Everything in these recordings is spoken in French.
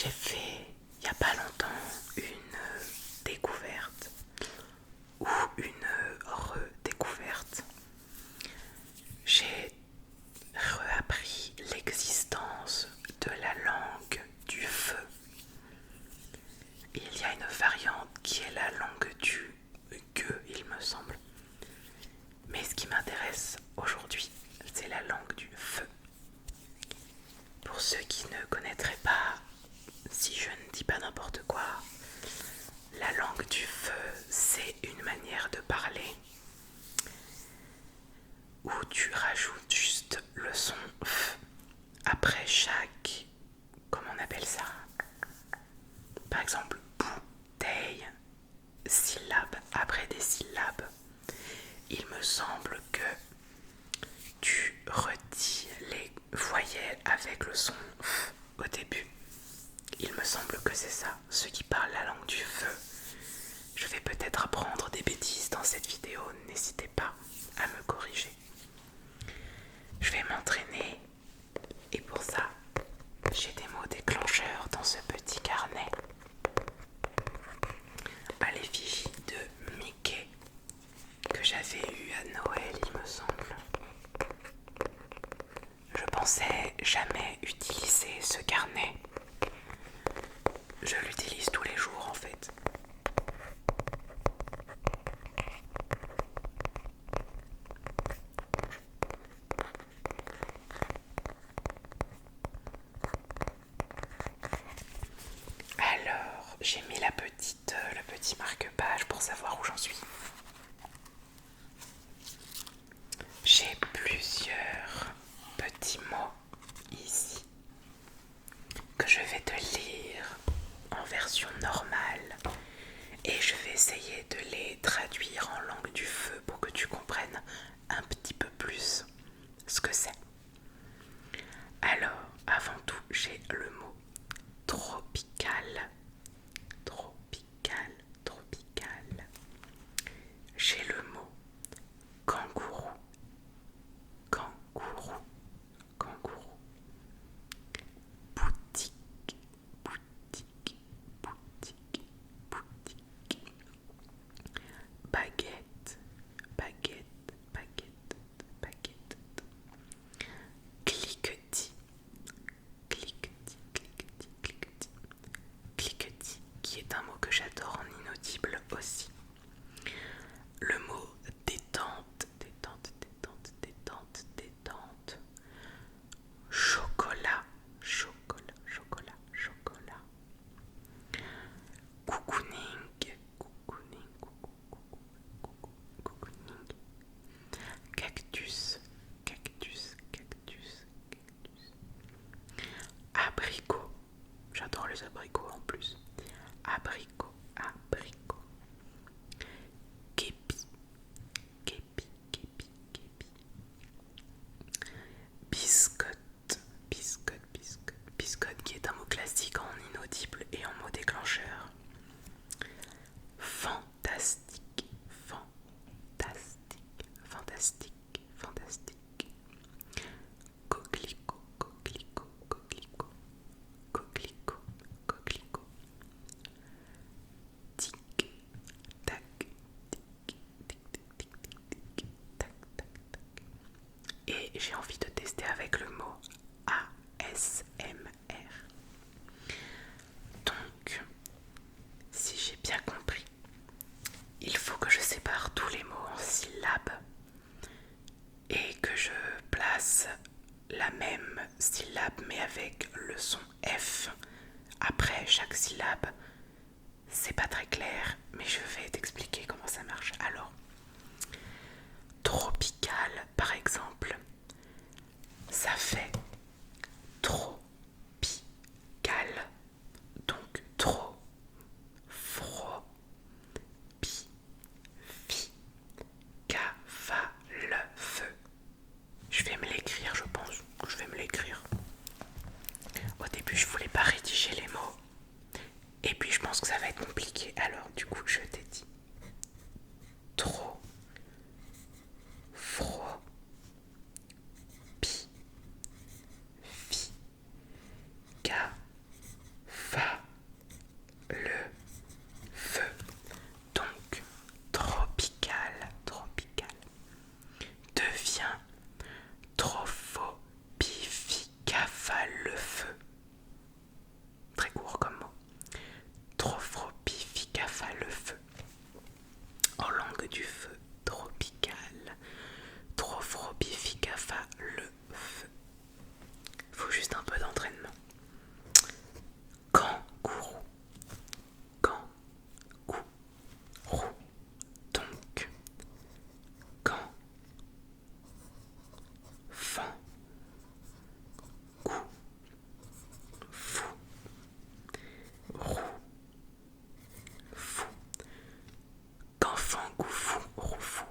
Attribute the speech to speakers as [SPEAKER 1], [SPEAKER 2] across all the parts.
[SPEAKER 1] J'ai fait il n'y a pas longtemps une découverte ou une redécouverte. J'ai réappris l'existence de la langue du feu. Il y a une variante qui est la langue du gueux, il me semble. Mais ce qui m'intéresse aujourd'hui, c'est la langue du feu. Pour ceux qui ne connaîtraient pas, si je ne dis pas n'importe quoi, la langue du feu, c'est une manière de parler où tu rajoutes juste le son F après chaque, comment on appelle ça? Par exemple, bouteille, syllabe après des syllabes. Il me semble que tu redis les voyelles avec le son F au début. Il me semble que c'est ça. Ceux qui parlent la langue du feu, je vais peut-être apprendre des bêtises dans cette vidéo, n'hésitez pas à me corriger. Je vais m'entraîner et pour ça, j'ai des mots déclencheurs dans ce petit carnet à l'effigie de Mickey que j'avais eu à Noël, il me semble. Je pensais jamais utiliser ce carnet. Je l'utilise tous les jours en fait. Alors, j'ai mis le petit marque-page pour savoir où j'en suis. J'ai plusieurs petits mots ici que je vais te lire en version normale et je vais essayer de les traduire en langue du feu pour que tu comprennes un petit peu plus ce que c'est. Alors, avant tout, j'ai le mot tropical. Tropical, tropical. J'ai le mot kangourou. Kangourou, kangourou. Boutique, boutique, boutique, boutique. Baguette, baguette, baguette, baguette. Cliquetis, cliquetis, cliquetis, cliquetis. Cliquetis, qui est un mot que j'adore en inaudible aussi. Le mot détente, détente, détente, détente, détente. Chocolat, chocolat, chocolat, chocolat. Cocooning, cocooning, cocooning. Cactus, cactus, cactus, cactus. Abricot, j'adore les abricots en plus. Abricot, abricot. Képi, képi, képi, képi. Biscotte, biscotte, biscotte, biscotte qui est un mot classique en inaudible et en mot déclencheur. Fantastique, fantastique, fantastique, fantastique. Coquelicot, coquelicot, coquelicot, coquelicot, coquelicot. Tic, tac, tic, tic, tic, tic, tic, tic, tac, tac, tac. Et j'ai envie de tester avec le mot ASMR. Donc, si j'ai bien compris, il faut que je sépare tous les mots en syllabes et que je place la même syllabe mais avec le son F après chaque syllabe. C'est pas très clair, mais je vais t'expliquer comment ça marche. Alors, tropical par exemple, ça fait tropical, donc trop, froid, pi, fi, ca, va, le, feu. Je vais me l'écrire, je pense que je vais me l'écrire. Au début, je voulais pas rédiger les mots. Et puis, je pense que ça va être compliqué. Alors, du coup, je t'ai dit que du feu tropical. Trophrobificafa le feu. Faut juste un peu d'entraînement. Kangourou. Kangourou. Donc, quand fan gou fou roux fou qu'enfant gou fou roux fou.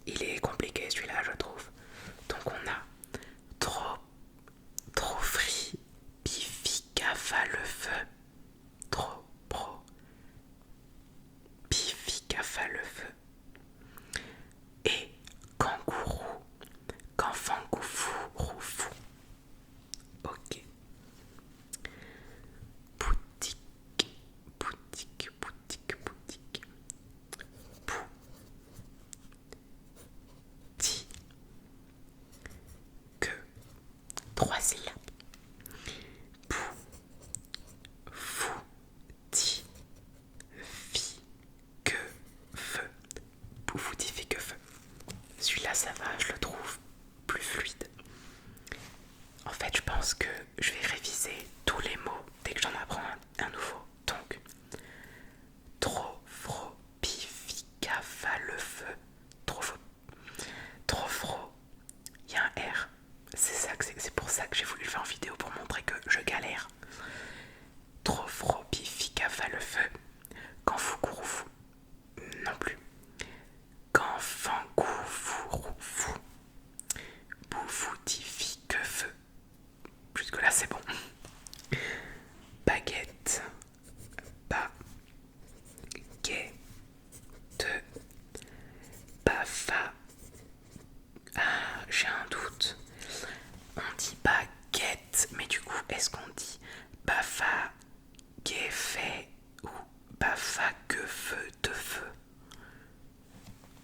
[SPEAKER 1] Il est compliqué celui-là, je trouve. Donc on a trop frit bificafa le feu. Trop pro bificafa le feu. Et kangourou qu'enfant gou fou roux fou. Ok. Boutique. Ti. Que. 3 syllabes. Pou. Fou. Ti. Fi. Que. Feu. Pou. Fou. Ti. Fi. Que. Feu. Celui-là, ça va, je le trouve plus fluide. En fait, je pense que je vais réviser tous les mots dès que j'en apprends un nouveau. Donc, trophrobificafa le feu. Trophro. Il y a un R. C'est pour ça que j'ai voulu le faire en vidéo pour montrer que je galère. Trophrobificafa le feu. Kanfoukourou. Non plus. Kanfangoufou. Boufoutifie que feu. Jusque là c'est bon. Baguette. Baguette. Bafa. Ah, j'ai un doute. On dit baguette, mais du coup, est-ce qu'on dit bafa gueffet ou bafa que feu de feu?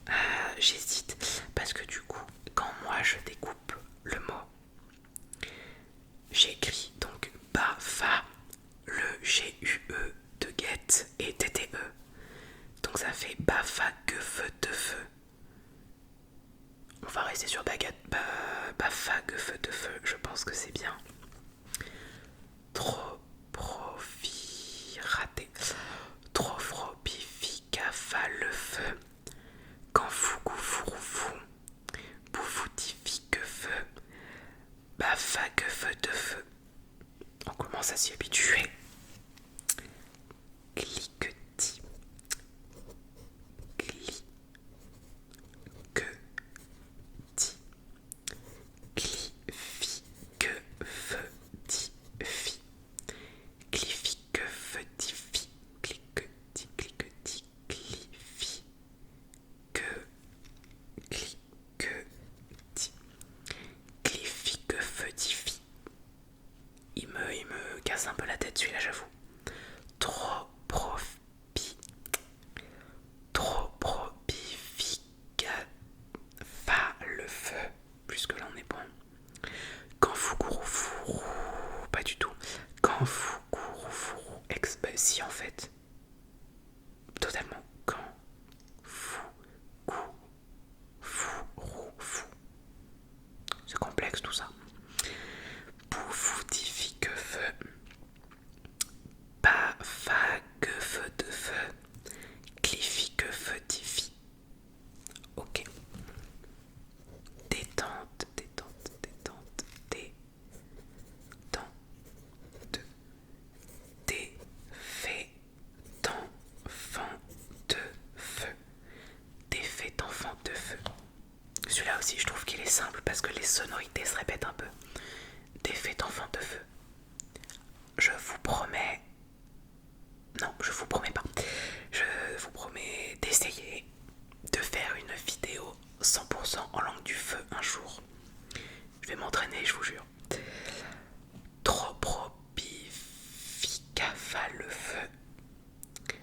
[SPEAKER 1] Ah, j'hésite parce que du coup, quand moi je découpe le mot, j'écris donc bafa, le G-U-E de guette et T-T-E. Donc ça fait bafa que feu de feu. On va rester sur baguette, bafa que feu de feu, je pense que c'est bien. Trop profit raté. Trophrobificafa le feu. Kanfougou fouroufou. Boufoutifie que feu. Bafa que feu de feu. On commence à s'y habituer. Cliquetis. Cliquetis. Clifi que feu ti fi. Clifi que feu ti fi. Cliquetis, cliquetis, clifi. Que cliquetis. Clifi que feu ti fi. Il me casse un peu la tête celui-là, j'avoue. Trop probifica fa le feu. Plus que là on est bon. Kanfoukourou. Pas du tout. Kanfoukourou. Si en fait. Totalement. Kanfoukourou. C'est complexe tout ça. Boufoutifie que feu. Bafa que feu de feu. Clifi que feu tifi. Ok. Détente. Défait d'enfant de feu. Défait d'enfant de feu. Celui-là aussi, je trouve qu'il est simple parce que les sonorités se répètent un peu. Défait d'enfant de feu. Je vous promets. Non, je vous promets pas. Je vous promets d'essayer de faire une vidéo 100% en langue du feu un jour. Je vais m'entraîner, je vous jure. Trophrobificafa le feu.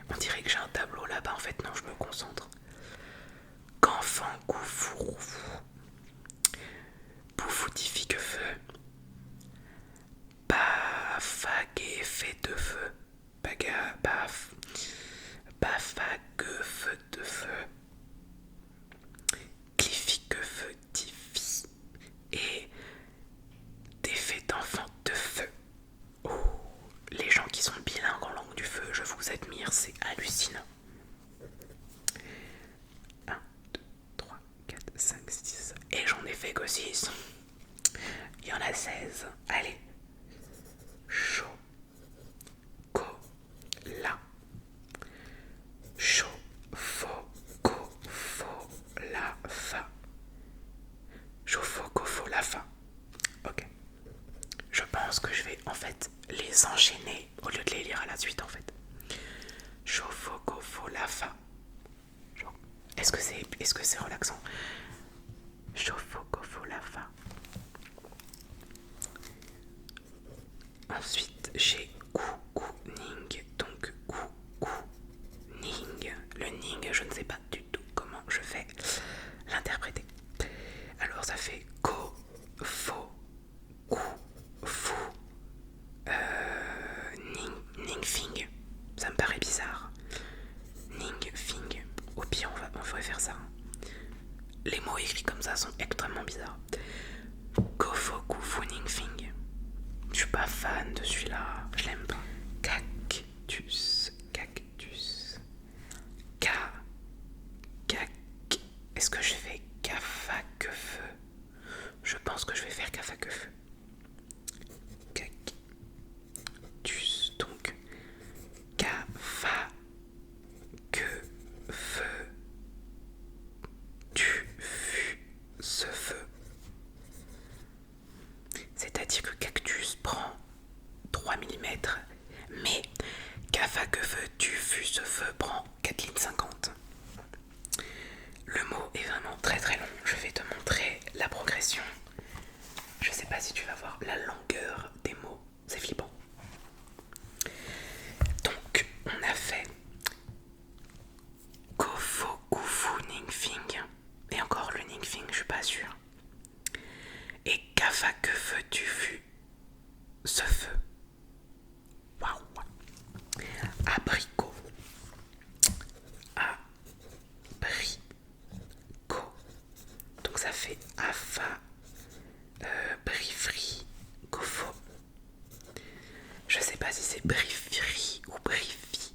[SPEAKER 1] On dirait que j'ai un tableau là-bas, en fait non, je me concentre. Kanfangou fouroufou. Boufoutifie que feu. Bafagué fait de feu. Bafa que feu de fait que 6. Il y en a 16. Allez. Chaud. Co. La. Chaud. Faux. Co. Faux. La. Fa. Chaud. Faux. Co. Faux. La. Fa. Ok. Je pense que je vais en fait les enchaîner au lieu de les lire à la suite en fait. Chaud. Faux. Co. Faux. La. Fa. Est-ce que c'est relaxant? Chaud. Faux. Co. Faux. La. Fa. Ensuite, j'ai ning. Donc, ning. Le ning, je ne sais pas du tout comment je vais l'interpréter. Alors, ça fait ko, fo, fou, ning, fing. Ça me paraît bizarre. Ning, fing. Au pire, on pourrait faire ça. Les mots écrits comme ça sont extrêmement bizarres. Ko, fo, fu, ning, fing. Je suis pas fan de celui-là, je l'aime pas. Cactus. Est-ce que je fais cafa que feu? Je pense que je vais faire cafa que feu. Cactus. Donc, cafa que feu. Tu fus ce feu. C'est-à-dire que cactus prend 3 mm, mais cafa que feu, tu fus ce feu prend 4,50 lignes. Le mot est vraiment très très long. Je vais te montrer la progression. Je sais pas si tu vas voir la longueur des mots. C'est flippant. Donc, on a fait Kofo, Kufu, Ningfing. Et encore le Ningfing, je suis pas sûre. Et Kafa que feu tu fus ce feu. Waouh. Abricot. Donc ça fait Afa, Brifri, Gofo. Je sais pas si c'est Brifri ou Brifi.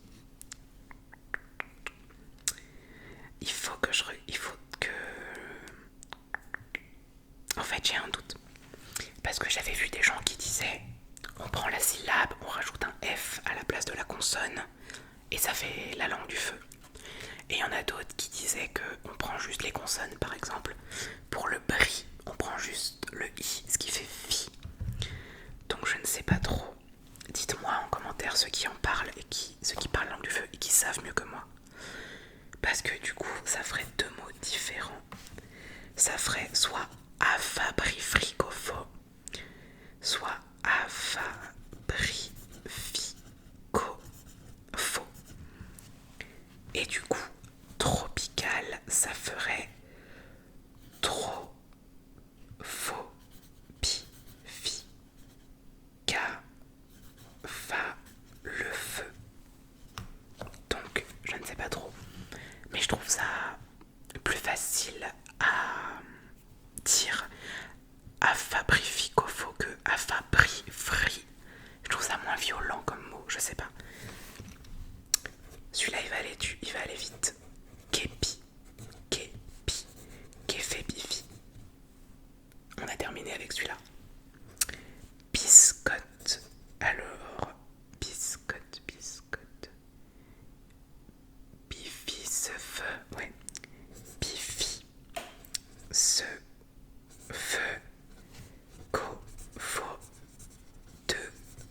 [SPEAKER 1] Il faut que En fait, j'ai un doute. Parce que j'avais vu des gens qui disaient on prend la syllabe, on rajoute un F à la place de la consonne et ça fait la langue du feu. Et il y en a d'autres qui disaient qu'on prend juste les consonnes, par exemple. Pour le bri, on prend juste le i, ce qui fait fi. Donc je ne sais pas trop. Dites-moi en commentaire ceux qui en parlent et ceux qui parlent langue du feu et qui savent mieux que moi. Parce que du coup, ça ferait deux mots différents. Ça ferait soit afabrifricofo, soit afabrifo. Et du coup, tropical, ça ferait trop, faux, pi, fi, ca, fa, le feu. Donc, je ne sais pas trop. Mais je trouve ça plus facile à dire afabrifricofo que afabrifri. Je trouve ça moins violent comme mot, je sais pas. Celui-là, il va aller vite. Képi, kéfé, bifi. On a terminé avec celui-là. Biscotte. Alors, biscotte. Bifi, ce feu. Ouais. Bifi, ce feu. Faux de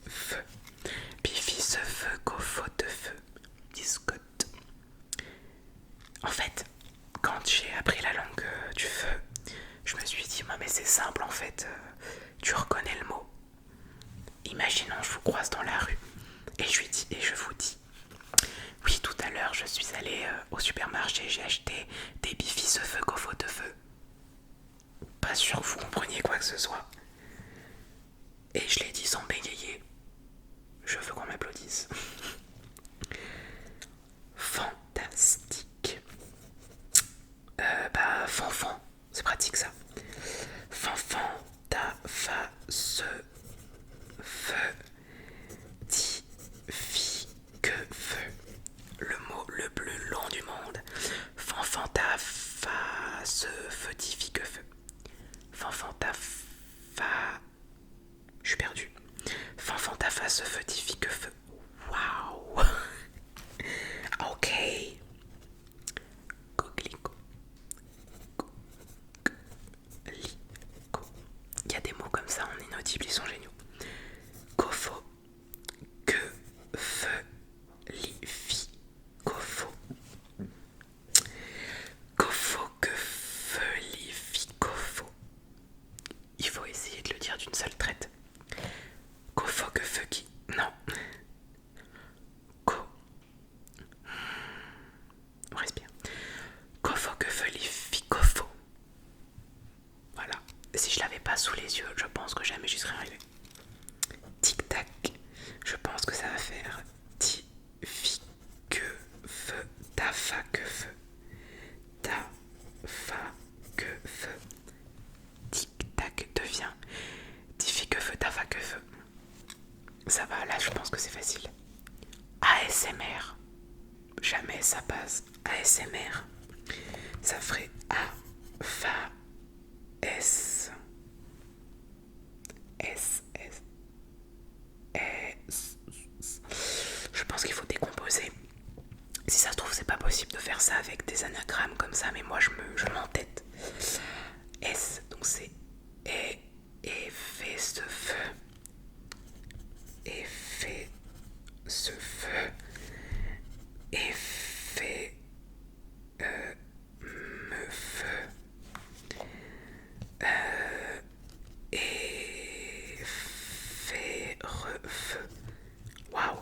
[SPEAKER 1] feu. Bifi, ce feu. Faux de feu. Biscotte. En fait, quand j'ai appris la langue du feu, je me suis dit, mais c'est simple en fait, tu reconnais le mot. Imaginons, je vous croise dans la rue et je vous dis, oui, tout à l'heure, je suis allée au supermarché, j'ai acheté des bifis ce feu, gofo de feu. Pas sûr que vous compreniez quoi que ce soit. Et je l'ai dit sans bégayer. Je veux qu'on m'applaudisse. Fantastique. Fanfan, c'est pratique ça. Fanfan, ta, fa, se, feu, ti, fi, que, feu. Le mot le plus long du monde. Fanfan, ta, fa, se, feu, ti, fi, que, feu. les yeux, je pense que jamais j'y serais arrivé. Tic-tac, je pense que ça va faire ti, fi, que, feu, ta, fa, que, feu. Ta, fa, que, feu. Tic-tac devient ti, fi, que, feu, ta, fa, que, feu. Ça va, là je pense que c'est facile. ASMR, jamais ça passe. ASMR, ça ferait A, fa, S, S, S, S. Je pense qu'il faut décomposer. Si ça se trouve, c'est pas possible de faire ça avec des anagrammes comme ça, mais moi je m'entête. S, donc c'est effet ce feu. Effet ce feu. Effet me feu. Effet refeu. Waouh.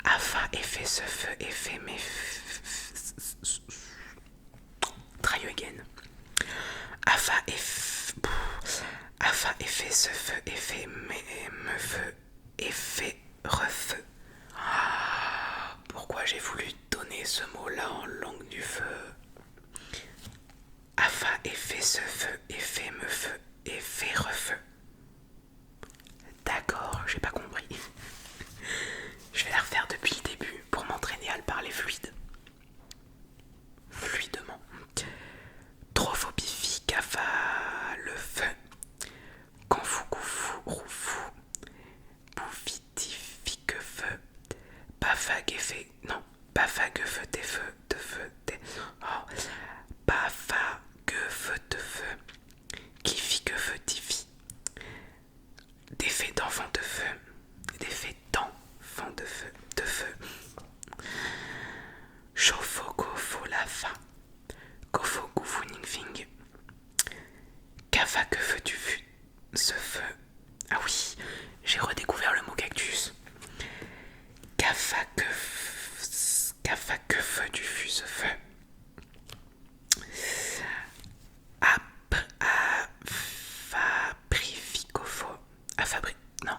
[SPEAKER 1] Afa, effet ce feu, effet mes. Try again. Afa, effet ce feu, effet me feu, effet refeu. Pourquoi j'ai voulu donner ce mot-là en langue du feu? Afa, effet ce feu, effet me feu, effet refeu. D'accord, j'ai pas compris. Je vais la refaire depuis le début pour m'entraîner à le parler fluidement. Trophobifi, cafa, le feu. Confou, coufou, roufou. Boufitifi, que feu. Bafag, effet. Non, bafag, feu, tes feux, de feu, tes. Oh. Bafa, que feu, de feu. Kifi, que feu, tifi. D'effet d'enfant de feu. D'effet d'enfant de feu, de feu. Chauffo, kofo, la fin. Kofo, goufou, ningfing. Kafa, que feu, tu fus. Ce feu. Ah oui, j'ai redécouvert le mot cactus. Kafa, que feu, tu fus, ce feu.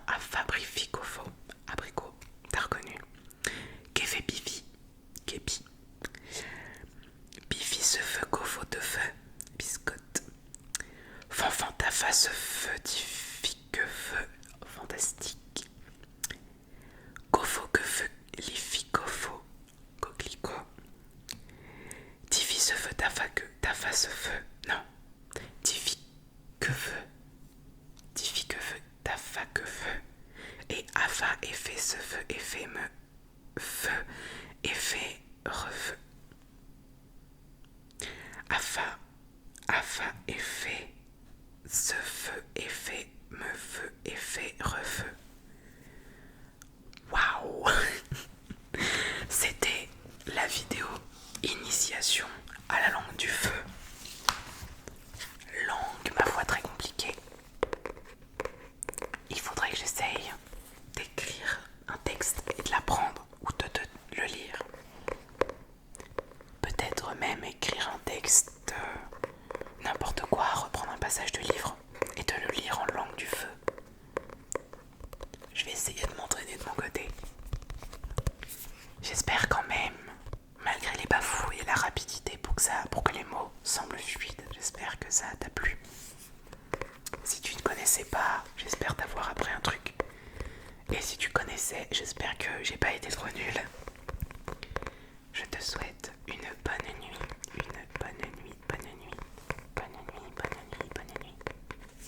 [SPEAKER 1] Afabrificofo. Abricot, t'as reconnu. Kefe bifi. Kepi. Bifi ce feu, kofo de feu. Biscotte. Fanfan ta face feu, tifi que feu. Fantastique. Kofo que feu, lifi kofo. Coquelicot. Tifi ce feu, ta face feu. Non. Tifi que feu. Tifi que feu, ta fa que feu. Et afa, effet ce feu, effet me feu, effet refeu. Afa, effet ce feu, effet me feu, effet refeu. Waouh. C'était la vidéo initiation à la langue du feu. Langue, ma foi, très compliquée. Il faudrait que j'essaye d'écrire un texte et de l'apprendre ou de le lire. Peut-être même écrire un texte, n'importe quoi, reprendre un passage de livre et de le lire en langue du feu. Je vais essayer de m'entraîner de mon côté. J'espère quand même, malgré les bafouilles et la rapidité pour que les mots semblent fluides, j'espère que ça t'a plu. Si tu ne connaissais pas, j'espère t'avoir appris un truc. Et si tu connaissais, j'espère que j'ai pas été trop nulle. Je te souhaite